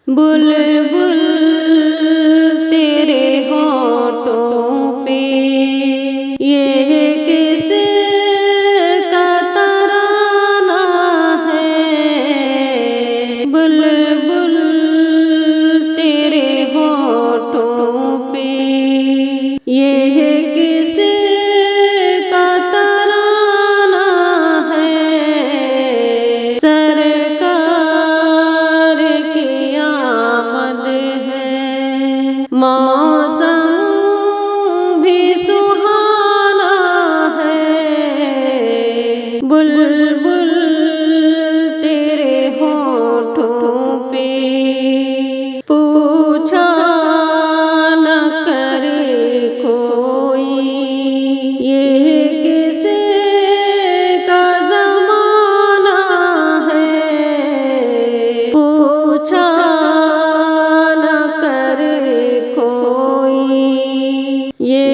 बुलबुल तेरे होठों पे ये किसका तराना है। बुलबुल तेरे होठों पे ये किसका तराना है। सरकार की आमद है, मौसम भी सुहाना है। बुलबुल तेरे होठों पे पूछा न करे कोई ये किसका ज़माना है। पूछा न करे कोई ये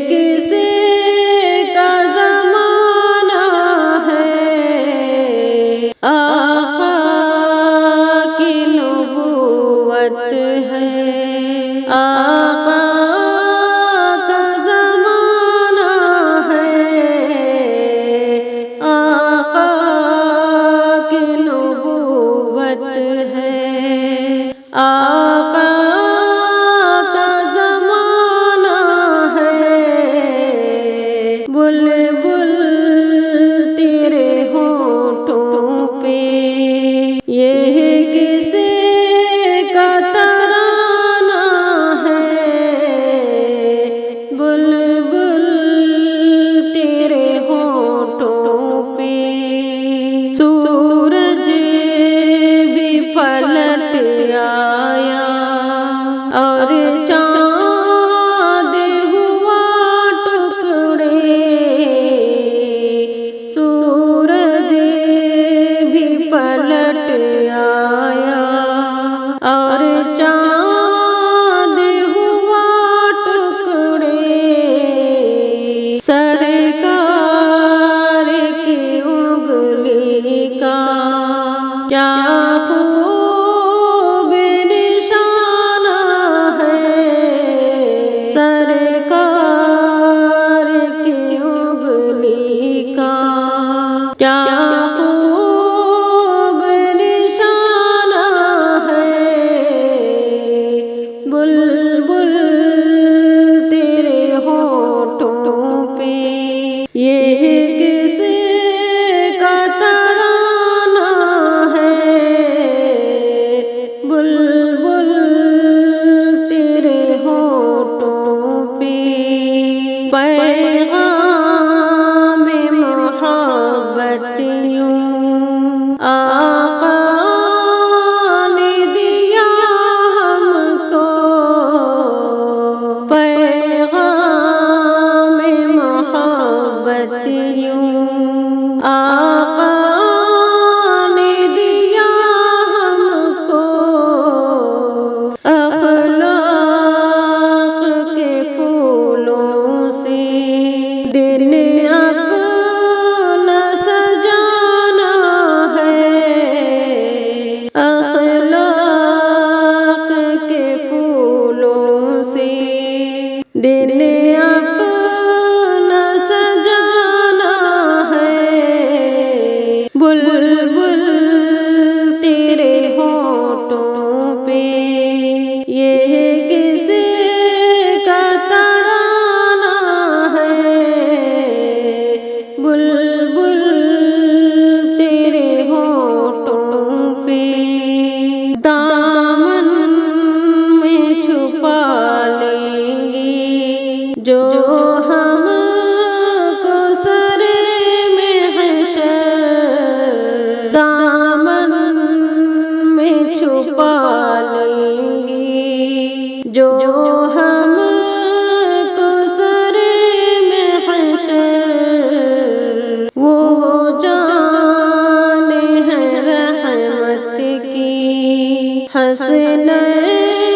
किसका ज़माना है। आका की नबूवत है, आका का ज़माना है। आका की नबूवत है, आका का ज़माना है। बुलबुल तेरे होठों पे ये किसका तराना है। बुलबुल तेरे होठों पे सूरज भी पलट आया और चाँद हुआ टुकड़े। सूरज भी पलट आया और चाँद हुआ टुकड़े। सरकार की उंगली का क्या खूब निशाना है। सरकार की उंगली का क्या खूब निशाना है। बुलबुल तेरे होठों पे ये किसका तराना है। बुलबुल तेरे होठों पे पैगाम मोहब्बत यूं आका ने दिया हमको। पैगाम मोहब्बत यूं आका ने दिया हमको। अखलाक के फूलों से दिल अपना सजाना है। अखलाक के फूलों से दिल अपना सजाना है। बुलबुल तेरे होठों पे ये किसका तराना है। बुलबुल तेरे होठों पे दामन में छुपा लेंगे जो हमको सरे महशर। दामन में छुपा लेंगे जो हमको सरे महशर। वो जाने हैं रहमत की हसनैन